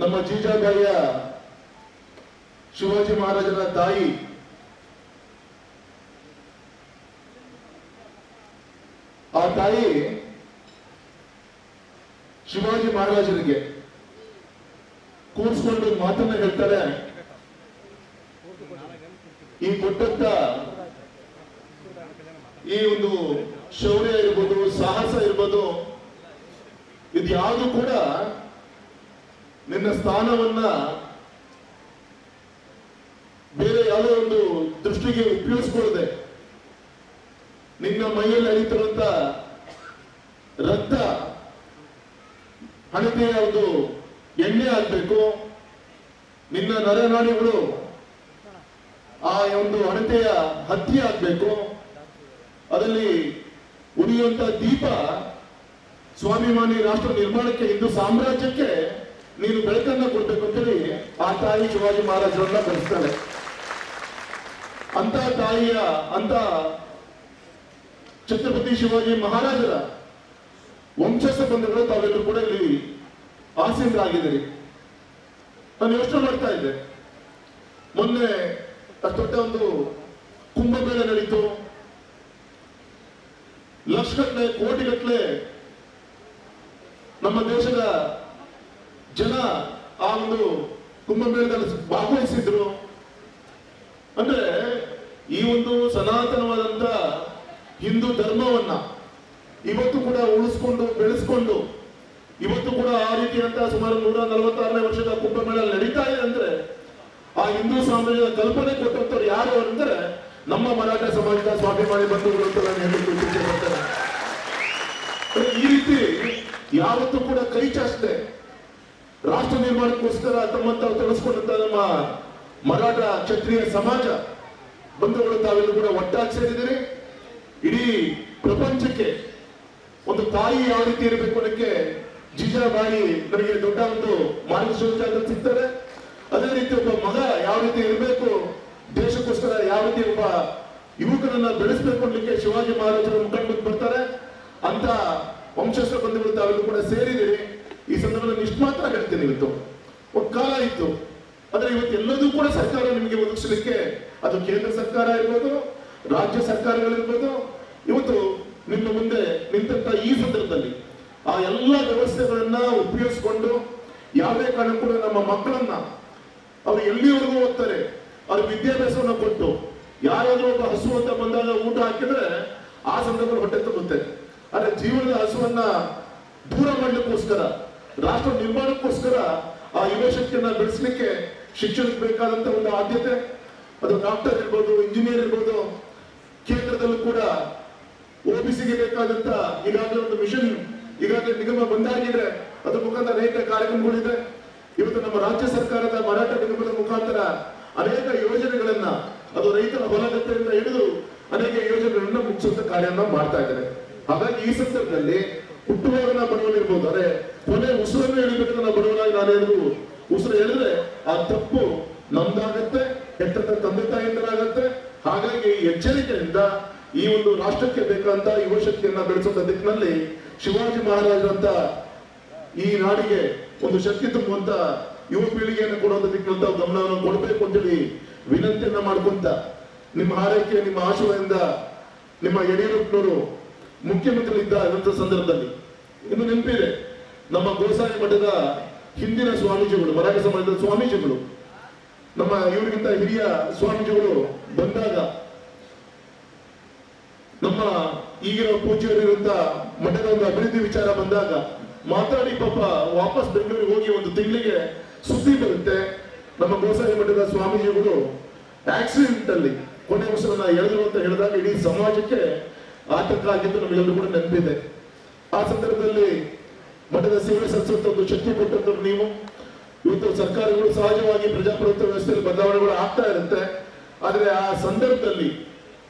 ನಮ್ಮ ಜೀಜಾಬಾಯಿಯ ಶಿವಾಜಿ ಮಹಾರಾಜನ ತಾಯಿ ಆ ತಾಯಿ ಶಿವಾಜಿ ಮಹಾರಾಜರಿಗೆ ಕೂರಿಸ್ಕೊಂಡು ಮಾತನ್ನ ಹೇಳ್ತಾರೆ, ಈ ಕೊಟ್ಟಂತ ಈ ಒಂದು ಶೌರ್ಯ ಇರ್ಬೋದು, ಸಾಹಸ ಇರ್ಬೋದು, ಇದ್ಯಾವುದು ಕೂಡ ನಿನ್ನ ಸ್ಥಾನವನ್ನ ಬೇರೆ ಯಾವುದೋ ಒಂದು ದೃಷ್ಟಿಗೆ ಉಪಯೋಗಿಸ್ಕೊಳ್ಳದೆ ನಿನ್ನ ಮೈಯಲ್ಲಿ ಹರಿತಿರುವಂತ ರಕ್ತ ಹಣತೆಯ ಒಂದು ಎಣ್ಣೆ ಆಗ್ಬೇಕು, ನಿನ್ನ ನರನಾಡಿಗಳು ಆ ಒಂದು ಹಣತೆಯ ಹತ್ಯೆ ಆಗ್ಬೇಕು, ಅದರಲ್ಲಿ ಉರಿಯುವಂತ ದೀಪ ಸ್ವಾಭಿಮಾನಿ ರಾಷ್ಟ್ರ ನಿರ್ಮಾಣಕ್ಕೆ, ಹಿಂದೂ ಸಾಮ್ರಾಜ್ಯಕ್ಕೆ ನೀನು ಬೆಳಕನ್ನ ಕೊಡ್ಬೇಕು ಅಂತೇಳಿ ಆ ತಾಯಿ ಶಿವಾಜಿ ಮಹಾರಾಜರನ್ನ ಕರೆಸ್ತಾಳೆ. ಅಂತ ತಾಯಿಯ ಅಂತ ಛತ್ರಪತಿ ಶಿವಾಜಿ ಮಹಾರಾಜರ ವಂಶಸ್ಥ ಬಂಧುಗಳು ತಾವೆಲ್ಲರೂ ಕೂಡ ಇಲ್ಲಿ ಆಸೀನರಾಗಿದ್ದೀರಿ. ನಾನು ಯೋಚನೆ ಮಾಡ್ತಾ ಇದ್ದೆ, ಮೊನ್ನೆ ದೊಡ್ಡ ಒಂದು ಕುಂಭಮೇಳ ನಡೀತು, ಲಕ್ಷಗಟ್ಟಲೆ ಕೋಟಿಗಟ್ಟಲೆ ನಮ್ಮ ದೇಶದ ಜನ ಆ ಒಂದು ಕುಂಭಮೇಳದಲ್ಲಿ ಭಾಗವಹಿಸಿದ್ರು. ಅಂದ್ರೆ ಈ ಒಂದು ಸನಾತನವಾದಂತ ಹಿಂದೂ ಧರ್ಮವನ್ನ ಇವತ್ತು ಕೂಡ ಉಳಿಸ್ಕೊಂಡು ಬೆಳೆಸ್ಕೊಂಡು ಇವತ್ತು ಕೂಡ ಆ ರೀತಿಯಂತ ಸುಮಾರು 146ನೇ ವರ್ಷದ ಕುಂಭಮೇಳ ನಡೀತಾ ಇದೆ ಅಂದ್ರೆ ಆ ಹಿಂದೂ ಸಾಮ್ರಾಜ್ಯದ ಕಲ್ಪನೆ ಕೊಟ್ಟಂತವ್ರು ಯಾರು ಅಂದ್ರೆ ನಮ್ಮ ಮರಾಠ ಸಮಾಜದ ಸ್ವಾಭಿಮಾನಿ ಬಂಧುಗಳು ಅಂತ ನಾನು ಹೇಳಲಿಕ್ಕೆ ಇಚ್ಛೆ ಪಡ್ತೇನೆ. ಈ ರೀತಿ ಯಾವತ್ತೂ ಕೂಡ ಕೈ ಚಾಚದೆ ರಾಷ್ಟ್ರ ನಿರ್ಮಾಣಕ್ಕೋಸ್ಕರ ತಮ್ಮಂತ ತೊಡಗಿಸ್ಕೊಂಡಂತ ನಮ್ಮ ಮರಾಠ ಕ್ಷತ್ರಿಯ ಸಮಾಜ ಬಂಧುಗಳು ತಾವೆಲ್ಲರೂ ಕೂಡ ಒಟ್ಟಾಗಿ ಸೇರಿದಿರಿ. ಇಡೀ ಪ್ರಪಂಚಕ್ಕೆ ಒಂದು ತಾಯಿ ಯಾವ ರೀತಿ ಇರಬೇಕು ಅನ್ನಕ್ಕೆ ಜೀಜಾಬಾಯಿ ನನಗೆ ದೊಡ್ಡ ಒಂದು ಮಾರ್ಗದರ್ಶನ ಸಿಗ್ತಾರೆ. ಅದೇ ರೀತಿ ಒಬ್ಬ ಮಗ ಯಾವ ರೀತಿ ಇರಬೇಕು, ದೇಶಕ್ಕೋಸ್ಕರ ಯಾವ ರೀತಿ ಒಬ್ಬ ಯುವಕರನ್ನ ಬೆಳೆಸಬೇಕು ಅನ್ನಲಿಕ್ಕೆ ಶಿವಾಜಿ ಮಹಾರಾಜರು ಮುಖಂಡು ಬರ್ತಾರೆ. ಅಂತ ವಂಶಸ್ಥ ಬಂಧುಗಳು ತಾವೆಲ್ಲರೂ ಕೂಡ ಸೇರಿದಿರಿ. ಈ ಸಂದರ್ಭದಲ್ಲಿ ಇಷ್ಟು ಮಾತ್ರ ಹೇಳ್ತೀನಿ, ಇವತ್ತು ಒಂದು ಕಾಲ ಇತ್ತು, ಆದ್ರೆ ಇವತ್ತು ಎಲ್ಲದೂ ಕೂಡ ಸರ್ಕಾರ ನಿಮಗೆ ಒದಗಿಸಲಿಕ್ಕೆ, ಅದು ಕೇಂದ್ರ ಸರ್ಕಾರ ಇರ್ಬೋದು, ರಾಜ್ಯ ಸರ್ಕಾರಗಳಿರ್ಬೋದು, ಇವತ್ತು ನಿಮ್ಮ ಮುಂದೆ ನಿಂತ ಈ ಸಂದರ್ಭದಲ್ಲಿ ಆ ಎಲ್ಲ ವ್ಯವಸ್ಥೆಗಳನ್ನ ಉಪಯೋಗಿಸಿಕೊಂಡು ಯಾವುದೇ ಕಾರಣ ಕೂಡ ನಮ್ಮ ಮಕ್ಕಳನ್ನ ಅವ್ರು ಎಲ್ಲಿವರೆಗೂ ಓದ್ತಾರೆ ಅವ್ರ ವಿದ್ಯಾಭ್ಯಾಸವನ್ನ ಕೊಟ್ಟು, ಯಾರಾದ್ರೂ ಒಬ್ಬ ಹಸು ಅಂತ ಬಂದಾಗ ಊಟ ಹಾಕಿದ್ರೆ ಆ ಸಂದರ್ಭದಲ್ಲಿ ಹೊಟ್ಟೆ ತುಂಬುತ್ತೆ. ಆದ್ರೆ ಜೀವನದ ಹಸುವನ್ನ ದೂರ ಮಾಡ್ಲಿಕ್ಕೋಸ್ಕರ, ರಾಷ್ಟ್ರ ನಿರ್ಮಾಣಕ್ಕೋಸ್ಕರ ಆ ಯುವ ಶಕ್ತಿಯನ್ನ ಬೆಳೆಸಲಿಕ್ಕೆ ಶಿಕ್ಷಣಕ್ಕೆ ಬೇಕಾದಂತ ಒಂದು ಆದ್ಯತೆ, ಅದು ಡಾಕ್ಟರ್ ಇರ್ಬೋದು, ಇಂಜಿನಿಯರ್ ಇರ್ಬೋದು, ಕೇಂದ್ರದಲ್ಲೂ ಕೂಡ OBCಗೆ ಬೇಕಾದಂತ ಈಗಾಗಲೇ ಒಂದು ಮಿಷನ್ ಈಗಾಗಲೇ ನಿಗಮ ಬಂದಾಗಿದೆ. ಅದ್ರ ಮುಖಾಂತರ ಅನೇಕ ಕಾರ್ಯಕ್ರಮಗಳಿದೆ. ಇವತ್ತು ನಮ್ಮ ರಾಜ್ಯ ಸರ್ಕಾರದ ಮರಾಠ ನಿಗಮದ ಮುಖಾಂತರ ಅನೇಕ ಯೋಜನೆಗಳನ್ನ, ಅದು ರೈತರ ಹೊಲಗದ್ದೆಯಿಂದ ಹಿಡಿದು ಅನೇಕ ಯೋಜನೆಗಳನ್ನ ಮುಗಿಸುವಂತ ಕಾರ್ಯನ ಮಾಡ್ತಾ ಇದ್ದಾರೆ. ಹಾಗಾಗಿ ಈ ಸಂದರ್ಭದಲ್ಲಿ ಹುಟ್ಟುವಾಗ ನಾವು ಬಡವನಿರ್ಬೋದು, ಅರೆ ಕೊನೆ ಉಸಿರನ್ನು ಎಳಿಬೇಕು ನಾವು ಬಡವನಾಗಿ ನಾನೇನು ಉಸಿರು ಹೇಳಿದ್ರೆ ಆ ತಪ್ಪು ನಮ್ದಾಗತ್ತೆ, ಹೆತ್ತ ತಂದೆ ತಾಯಿಯಿಂದಲಾಗತ್ತೆ. ಹಾಗಾಗಿ ಎಚ್ಚರಿಕೆಯಿಂದ ಈ ಒಂದು ರಾಷ್ಟ್ರಕ್ಕೆ ಬೇಕಾದಂತ ಯುವ ಶಕ್ತಿಯನ್ನ ಬೆಳೆಸುವಂತ ದಿಕ್ಕಿನಲ್ಲಿ ಶಿವಾಜಿ ಮಹಾರಾಜರಂತ ಈ ನಾಡಿಗೆ ಒಂದು ಶಕ್ತಿ ತುಂಬುವಂತ ಯುವ ಪೀಳಿಗೆಯನ್ನು ಕೊಡುವಂತ ದಿಕ್ಕಿನಂತ ಗಮನವನ್ನು ಕೊಡಬೇಕು ಅಂತೇಳಿ ವಿನಂತಿಯನ್ನ ಮಾಡ್ಕೊಂತ, ನಿಮ್ಮ ಹಾರೈಕೆ, ನಿಮ್ಮ ಆಶೀರ್ವಾದದಿಂದ ನಿಮ್ಮ ಯಡಿಯೂರಪ್ಪನವರು ಮುಖ್ಯಮಂತ್ರಿ ಇದ್ದ ಸಂದರ್ಭದಲ್ಲಿ ಇನ್ನು ನೆನಪಿದೆ, ನಮ್ಮ ಗೋಸಾಯಿ ಮಠದ ಹಿಂದಿನ ಸ್ವಾಮೀಜಿಗಳು, ಮರಾಠ ಸಮಾಜದ ಸ್ವಾಮೀಜಿಗಳು, ನಮ್ಮ ಇವರಿಗಿಂತ ಹಿರಿಯ ಸ್ವಾಮೀಜಿಗಳು ಬಂದಾಗ, ನಮ್ಮ ಈಗಿನ ಪೂಜ್ಯರಿರುವಂತ ಮಠದ ಒಂದು ಅಭಿವೃದ್ಧಿ ವಿಚಾರ ಬಂದಾಗ ಮಾತಾಡಿ ಪಾಪ ವಾಪಸ್ ಬೆಂಗಳೂರಿಗೆ ಹೋಗಿ ಒಂದು ತಿಂಗಳಿಗೆ ಸುದ್ದಿ ಬರುತ್ತೆ, ನಮ್ಮ ಗೋಸಾಯಿ ಮಠದ ಸ್ವಾಮೀಜಿಗಳು ಆಕ್ಸಿಡೆಂಟ್ ಅಲ್ಲಿ ಕೊನೆ ಉಸಿರನ್ನ ಎಳೆದ್ರು ಅಂತ ಹೇಳಿದಾಗ ಇಡೀ ಸಮಾಜಕ್ಕೆ ಆತಂಕ ಆಗಿದ್ದು ನಮಗೆಲ್ಲರೂ ಕೂಡ ನೆನಪಿದೆ. ಆ ಸಂದರ್ಭದಲ್ಲಿ ಮಠದ ಸೇವೆ ಸಲ್ಲಿಸುವಂತ ಒಂದು ಶಕ್ತಿ ಕೊಟ್ಟಂತವ್ರು ನೀವು. ಇವತ್ತು ಸರ್ಕಾರಗಳು ಸಹಜವಾಗಿ ಪ್ರಜಾಪ್ರಭುತ್ವ ವ್ಯವಸ್ಥೆಯಲ್ಲಿ ಬದಲಾವಣೆಗಳು ಆಗ್ತಾ ಇರುತ್ತೆ. ಆದ್ರೆ ಆ ಸಂದರ್ಭದಲ್ಲಿ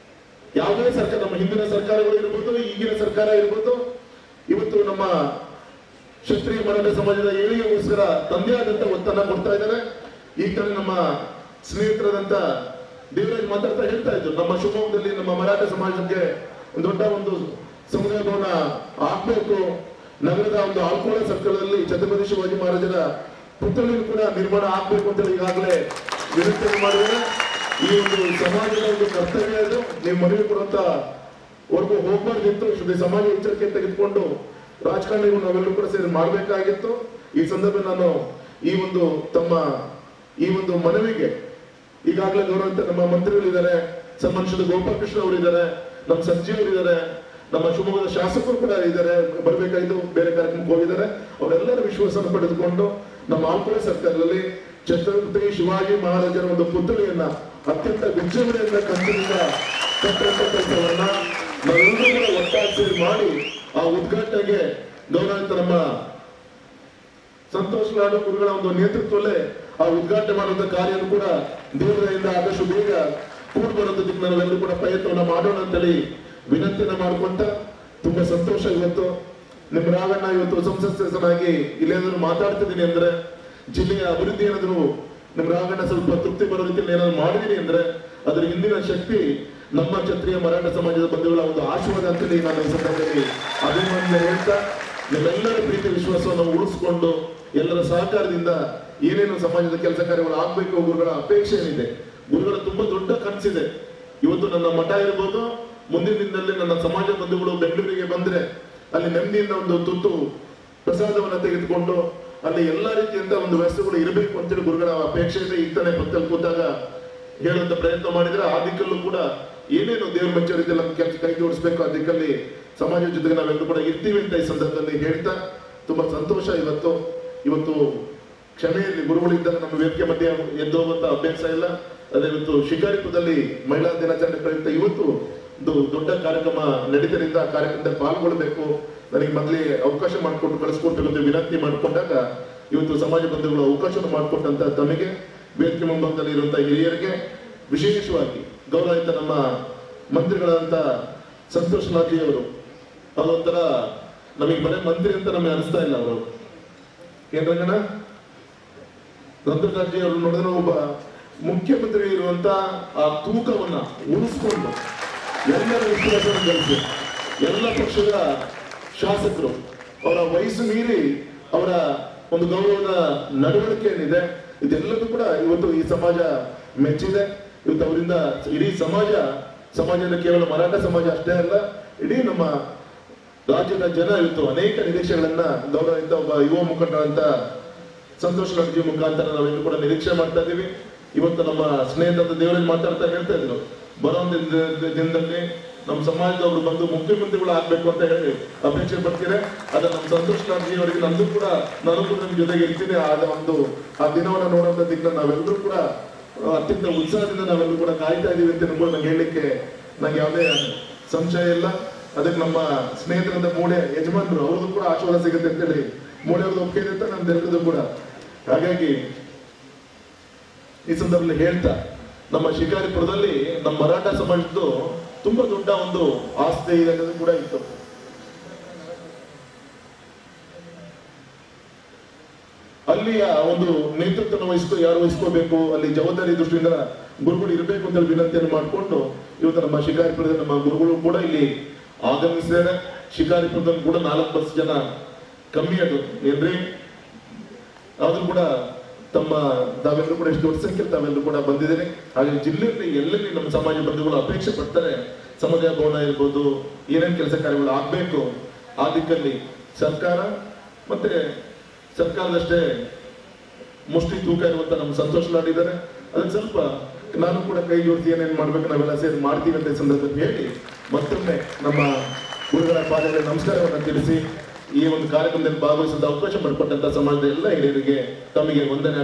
ಯಾವುದೇ ಸರ್ಕಾರ, ನಮ್ಮ ಹಿಂದಿನ ಸರ್ಕಾರಗಳು ಇರ್ಬೋದು, ಈಗಿನ ಸರ್ಕಾರ ಇರ್ಬೋದು, ಇವತ್ತು ನಮ್ಮ ಕ್ಷತ್ರಿಯ ಮರಾಠ ಸಮಾಜದ ಏಳಿಗೆಗೋಸ್ಕರ ತಂದೆ ಆದಂತ ಒತ್ತನ್ನ ಕೊಡ್ತಾ ಇದ್ದಾರೆ. ಈಗ ನಮ್ಮ ಸ್ನೇಹಿತರಾದಂತ ದೇವರಾಜ್ ಮಾತಾಡ್ತಾ ಹೇಳ್ತಾ ಇದ್ರು, ನಮ್ಮ ಶಿವಮೊಗ್ಗದಲ್ಲಿ ನಮ್ಮ ಮರಾಠ ಸಮಾಜಕ್ಕೆ ಒಂದು ದೊಡ್ಡ ಒಂದು ಸಮುದಾಯ ಭವನ ಆಗ್ಬೇಕು, ನಗರದ ಒಂದು ಆಲ್ಕೋಳ ಸರ್ಕಲ್ ಅಲ್ಲಿ ಛತ್ರಪತಿ ಶಿವಾಜಿ ಮಹಾರಾಜರ ಪುತ್ಥಳಿಯನ್ನು ಕೂಡ ನಿರ್ಮಾಣ ಆಗ್ಬೇಕು ಅಂತ ಈಗಾಗಲೇ ವಿನಂತಿ ಮಾಡಿದರೆ ಈ ಒಂದು ಸಮಾಜದ ಒಂದು ಕರ್ತವ್ಯ ಅದು. ನೀವು ಮನವಿ ಕೊಡುವಂತ ವರ್ಗು ಹೋಗ್ಬಾರ್ದಿತ್ತು. ಈ ಸಮಾಜ ಎಚ್ಚರಿಕೆ ತೆಗೆದುಕೊಂಡು ರಾಜಕಾರಣಿಗಳು ನಾವೆಲ್ಲರೂ ಕೂಡ ಸೇರಿ ಮಾಡಬೇಕಾಗಿತ್ತು. ಈ ಸಂದರ್ಭ ನಾನು ಈ ಒಂದು ಮನವಿಗೆ ಈಗಾಗಲೇ ಗೌರವಂತ ನಮ್ಮ ಮಂತ್ರಿಗಳಿದ್ದಾರೆ, ಸನ್ಮಾನ್ಯ ಗೋಪಾಲಕೃಷ್ಣ ಅವರು ಇದ್ದಾರೆ, ನಮ್ಮ ಸಚಿವರು ಇದ್ದಾರೆ, ನಮ್ಮ ಶಿವಮೊಗ್ಗದ ಶಾಸಕರು ಕೂಡ ಇದ್ದಾರೆ, ಬರಬೇಕಾಯ್ತು, ಬೇರೆ ಕಾರ್ಯಕ್ರಮಕ್ಕೆ ಹೋಗಿದ್ದಾರೆ. ಅವರೆಲ್ಲರ ವಿಶ್ವಾಸವನ್ನು ಪಡೆದುಕೊಂಡು ನಮ್ಮ ಆಲ್ಕೋಳ ಸರ್ಕಾರದಲ್ಲಿ ಛತ್ರಪತಿ ಶಿವಾಜಿ ಮಹಾರಾಜರ ಒಂದು ಪುತ್ಥಳಿಯನ್ನ ಅತ್ಯಂತ ವಿಜೃಂಭಣೆಯಿಂದ ಕಂಚಿನಿಂದ ಕಟ್ಟುವಂತ ಕೆಲಸವನ್ನ ನಾವೆಲ್ಲರೂ ಕೂಡ ಒಟ್ಟಾಗಿ ಸೇರಿ ಮಾಡಿ ಆ ಉದ್ಘಾಟನೆಗೆ ಗೌರವಿತ ನಮ್ಮ ಸಂತೋಷ್ ಲಾಡು ಗುರುಗಳ ಒಂದು ನೇತೃತ್ವದಲ್ಲೇ ಆ ಉದ್ಘಾಟನೆ ಮಾಡುವಂತ ಕಾರ್ಯವನ್ನು ಕೂಡ ದೇವರಿಂದ ಆದಷ್ಟು ಬೇಗ ಕೂಡಿ ಬರೋದಕ್ಕೆ ನಾವೆಲ್ಲರೂ ಕೂಡ ಪ್ರಯತ್ನವನ್ನ ಮಾಡೋಣ ಅಂತೇಳಿ ವಿನಂತಿಯನ್ನ ಮಾಡ್ಕೊಂತ ತುಂಬಾ ಸಂತೋಷ. ಇವತ್ತು ನಿಮ್ಮ ರಾಘಣ್ಣ ಇವತ್ತು ಸಂಸತ್ ಸದಸ್ಯನಾಗಿ ಇಲ್ಲೇನಾದ್ರು ಮಾತಾಡ್ತಿದ್ದೀನಿ ಅಂದ್ರೆ ಜಿಲ್ಲೆಯ ಅಭಿವೃದ್ಧಿ ಏನಾದ್ರು ನಿಮ್ಮ ರಾಘಣ್ಣ ಸ್ವಲ್ಪ ತೃಪ್ತಿ ಬರೋ ರೀತಿಯಲ್ಲಿ ಏನಾದ್ರು ಮಾಡಿದೀನಿ ಅಂದ್ರೆ ಅದರ ಹಿಂದಿನ ಶಕ್ತಿ ನಮ್ಮ ಕ್ಷತ್ರಿಯ ಮರಾಠ ಸಮಾಜದ ಬಂಧುಗಳ ಒಂದು ಆಶೀರ್ವಾದ ಅಂತೇಳಿ ನಾನು ಈ ಸಂದರ್ಭದಲ್ಲಿ ಅಭಿಮಾನ ಹೇಳ್ತಾ ನಿಮ್ಮೆಲ್ಲರ ಪ್ರೀತಿ ವಿಶ್ವಾಸವನ್ನು ಉಳಿಸ್ಕೊಂಡು ಎಲ್ಲರ ಸಹಕಾರದಿಂದ ಏನೇನು ಸಮಾಜದ ಕೆಲಸ ಕಾರ್ಯಗಳು ಆಗ್ಬೇಕು ಗುರುಗಳ ಅಪೇಕ್ಷೆ ಏನಿದೆ, ಗುರುಗಳ ತುಂಬಾ ದೊಡ್ಡ ಕನಸಿದೆ. ಇವತ್ತು ನನ್ನ ಮಠ ಇರ್ಬೋದು, ಮುಂದಿನ ದಿನದಲ್ಲಿ ನನ್ನ ಸಮಾಜ ಬಂಧುಗಳು ಬೆಂಗಳೂರಿಗೆ ಬಂದ್ರೆ ಅಲ್ಲಿ ನೆಮ್ಮದಿಯಿಂದ ಒಂದು ತುತ್ತು ಪ್ರಸಾದವನ್ನ ತೆಗೆದುಕೊಂಡು ಅಲ್ಲಿ ಎಲ್ಲಾ ರೀತಿಯಿಂದ ಒಂದು ವ್ಯವಸ್ಥೆಗಳು ಇರಬೇಕು ಅಂತೇಳಿ ಗುರುಗಳ ಅಪೇಕ್ಷೆ ಇದೆ. ಇತ್ತನೆ ಭಕ್ತಲ್ಲಿ ಕೂತಾಗ ಹೇಳುವಂತ ಪ್ರಯತ್ನ ಮಾಡಿದ್ರೆ ಆ ದಿಕ್ಕಲ್ಲೂ ಕೂಡ ಏನೇನು ದೇವ್ರ ಮೆಚ್ಚೋ ರೀತಿಯಲ್ಲಿ ನಮ್ಮ ಕೆಲಸ ಕೈ ಜೋಡಿಸ್ಬೇಕು ಆ ದಿಕ್ಕಲ್ಲಿ ಸಮಾಜದ ಜೊತೆಗೆ ನಾವೆಲ್ಲರೂ ಕೂಡ ಇರ್ತೀವಿ ಅಂತ ಈ ಸಂದರ್ಭದಲ್ಲಿ ಹೇಳ್ತಾ ತುಂಬಾ ಸಂತೋಷ. ಇವತ್ತು ಕ್ಷಮೆಯಲ್ಲಿ ಗುರುಗಳಿದ್ದಾಗ ನಮ್ಮ ವೇದಿಕೆ ಮಧ್ಯೆ ಎದ್ದು ಹೋಗುವಂತ ಅಭ್ಯಾಸ ಇಲ್ಲ. ಅದೇ ಇವತ್ತು ಶಿಕಾರಿಪುರದಲ್ಲಿ ಮಹಿಳಾ ದಿನಾಚರಣೆ ಪ್ರಯುಕ್ತ ಇವತ್ತು ಒಂದು ದೊಡ್ಡ ಕಾರ್ಯಕ್ರಮ ನಡೀತರಿಂದ ಆ ಕಾರ್ಯಕ್ರಮದಲ್ಲಿ ಪಾಲ್ಗೊಳ್ಬೇಕು, ನನಗೆ ಮೊದಲೇ ಅವಕಾಶ ಮಾಡಿಕೊಟ್ಟು ಕಳಿಸ್ಕೊಟ್ಟು ವಿನಂತಿ ಮಾಡಿಕೊಂಡಾಗ ಇವತ್ತು ಸಮಾಜ ಬಂಧುಗಳು ಅವಕಾಶ ಮಾಡಿಕೊಟ್ಟಂತ ತಮಗೆ ವೇದಿಕೆ ಮುಂಭಾಗದಲ್ಲಿ ಇರುವಂತಹ ಹಿರಿಯರಿಗೆ ವಿಶೇಷವಾಗಿ ಗೌರವಿತ ನಮ್ಮ ಮಂತ್ರಿಗಳಂತ ಸಂತೋಷ್ ಲಾಜಿ ಅವರು ಅದೊಂಥರ ನಮಗೆ ಬರೀ ಮಂತ್ರಿ ಅಂತ ನಮಗೆ ಅನಿಸ್ತಾ ಇಲ್ಲ. ಅವರು ಏನ್ರಂಗಣ್ಣ ಸಂತೋಷ್ ಲಾಜಿ ಅವರು ನೋಡಿದ್ರೆ ಒಬ್ಬ ಮುಖ್ಯಮಂತ್ರಿ ಇರುವಂತ ಆ ತೂಕವನ್ನ ಉಳಿಸ್ಕೊಂಡು ಎಲ್ಲರ ವಿಶ್ವಾಸವನ್ನು ಗಳಿಸಿ ಎಲ್ಲ ಪಕ್ಷದ ಶಾಸಕರು ಅವರ ವಯಸ್ಸು ಮೀರಿ ಅವರ ಒಂದು ಗೌರವದ ನಡವಳಿಕೆ ಏನಿದೆ ಇದೆಲ್ಲದೂ ಕೂಡ ಇವತ್ತು ಈ ಸಮಾಜ ಮೆಚ್ಚಿದೆ. ಇವತ್ತು ಅವರಿಂದ ಇಡೀ ಸಮಾಜದ ಕೇವಲ ಮರಾಠ ಸಮಾಜ ಅಷ್ಟೇ ಅಲ್ಲ, ಇಡೀ ನಮ್ಮ ರಾಜ್ಯದ ಜನ ಇವತ್ತು ಅನೇಕ ನಿರೀಕ್ಷೆಗಳನ್ನ ಗೌರವಿತ ಒಬ್ಬ ಯುವ ಮುಖಂಡರಂತ ಸಂತೋಷ್ ಲಾಡ್ಜಿ ಮುಖಾಂತರ ನಾವೆಲ್ಲರೂ ಕೂಡ ನಿರೀಕ್ಷೆ ಮಾಡ್ತಾ ಇದೀವಿ. ಇವತ್ತು ನಮ್ಮ ಸ್ನೇಹಿತರು ದೇವರಲ್ಲಿ ಮಾತಾಡ್ತಾ ಹೇಳ್ತಾ ಇದ್ರು, ಬರೋ ದಿನದಲ್ಲಿ ನಮ್ಮ ಸಮಾಜದವರು ಬಂದು ಮುಖ್ಯಮಂತ್ರಿಗಳು ಆಗ್ಬೇಕು ಅಂತ ಹೇಳಿ ಅಪೇಕ್ಷೆ ಪಡ್ತೀರಾ. ಅದ ನಮ್ಮ ಸಂತೋಷ್ ಲಾಡ್ಜಿ ಅವರಿಗೆ ನಾನು ಕೂಡ ನಿಮ್ ಜೊತೆಗೆ ಇರ್ತೀನಿ. ಆ ದಿನವನ್ನ ನೋಡುವಂತ ದಿನ ನಾವೆಲ್ಲರೂ ಕೂಡ ಅತ್ಯಂತ ಉತ್ಸಾಹದಿಂದ ನಾವೆಲ್ಲರೂ ಕೂಡ ಕಾಯ್ತಾ ಇದೀವಿ ಅಂತ ಕೂಡ ನಂಗೆ ಹೇಳಲಿಕ್ಕೆ ನಂಗೆ ಯಾವುದೇ ಸಂಶಯ ಇಲ್ಲ. ಅದಕ್ಕೆ ನಮ್ಮ ಸ್ನೇಹಿತರಂತ ಮೂಳೆ ಯಜಮಾನರು ಅವ್ರದ್ದು ಕೂಡ ಆಶೀರ್ವಾದ ಸಿಗುತ್ತೆ ಅಂತೇಳಿ ಮೂಳೆ ಅವ್ರದ್ದು ಒಪ್ಪಿಗೆ ಅಂತ ನಮ್ದೆಲ್ಲರದು ಕೂಡ. ಹಾಗಾಗಿ ಈ ಸಂದರ್ಭದಲ್ಲಿ ಹೇಳ್ತಾ ನಮ್ಮ ಶಿಕಾರಿಪುರದಲ್ಲಿ ನಮ್ಮ ಮರಾಠ ಸಮಾಜದ್ದು ತುಂಬಾ ದೊಡ್ಡ ಒಂದು ಆಸ್ತಿ ಇದೆ ಅನ್ನೋದು ಕೂಡ ಇತ್ತು. ಅಲ್ಲಿಯ ಒಂದು ನೇತೃತ್ವವನ್ನು ಯಾರು ವಹಿಸ್ಕೋಬೇಕು, ಅಲ್ಲಿ ಜವಾಬ್ದಾರಿ ದೃಷ್ಟಿಯಿಂದ ಗುರುಗಳು ಇರಬೇಕು ಅಂತ ವಿನಂತಿಯನ್ನು ಮಾಡಿಕೊಂಡು ಇವತ್ತು ನಮ್ಮ ಶಿಕಾರಿಪುರದ ನಮ್ಮ ಗುರುಗಳು ಕೂಡ ಇಲ್ಲಿ ಆಗಮಿಸಿದ್ದಾರೆ. ಶಿಕಾರಿಪುರದಲ್ಲಿ ಕೂಡ 4 ಬಸ್ ಜನ ಕಮ್ಮಿ ಅದು ಏನ್ರಿ, ಆದ್ರೂ ಕೂಡ ತಾವೆಲ್ಲರೂ ಕೂಡ ಎಷ್ಟು ದೊಡ್ಡ ಸಂಖ್ಯೆ ತಾವೆಲ್ಲರೂ ಕೂಡ ಬಂದಿದ್ದೇನೆ. ಹಾಗೆ ಜಿಲ್ಲೆಯಲ್ಲಿ ಎಲ್ಲೆಲ್ಲಿ ನಮ್ಮ ಸಮಾಜ ಬಂಧುಗಳು ಅಪೇಕ್ಷೆ ಪಡ್ತಾರೆ ಸಮುದಾಯ ಭವನ ಇರ್ಬೋದು, ಏನೇನು ಕೆಲಸ ಕಾರ್ಯಗಳು ಆಗ್ಬೇಕು ಆ ದಿಕ್ಕಲ್ಲಿ ಸರ್ಕಾರ ಮತ್ತೆ ಸರ್ಕಾರದಷ್ಟೇ ಮುಷ್ಟಿ ತೂಕ ಇರುವಂತ ನಮ್ಮ ಸಂತೋಷ್ ಲಾಡ್ ಇದ್ದಾರೆ. ಅದಕ್ಕೆ ಸ್ವಲ್ಪ ನಾನು ಕೂಡ ಕೈ ಜೋಡಿಸಿ ಏನೇನು ಮಾಡ್ಬೇಕು ನಾವೆಲ್ಲ ಸೇರಿ ಮಾಡ್ತೀವಿ ಅಂತ ಸಂದರ್ಭದಲ್ಲಿ ಹೇಳಿ ಮತ್ತೊಮ್ಮೆ ನಮ್ಮ ಗುರುಗಳ ಪಾದಗಳಿಗೆ ನಮಸ್ಕಾರವನ್ನು ತಿಳಿಸಿ ಈ ಒಂದು ಕಾರ್ಯಕ್ರಮದಲ್ಲಿ ಭಾಗವಹಿಸಿದ ಅವಕಾಶ ಮಾಡಿಕೊಟ್ಟಂತ ಸಮಾಜದ ಎಲ್ಲ ಹಿರಿಯರಿಗೆ ತಮಗೆ ವಂದನೆ.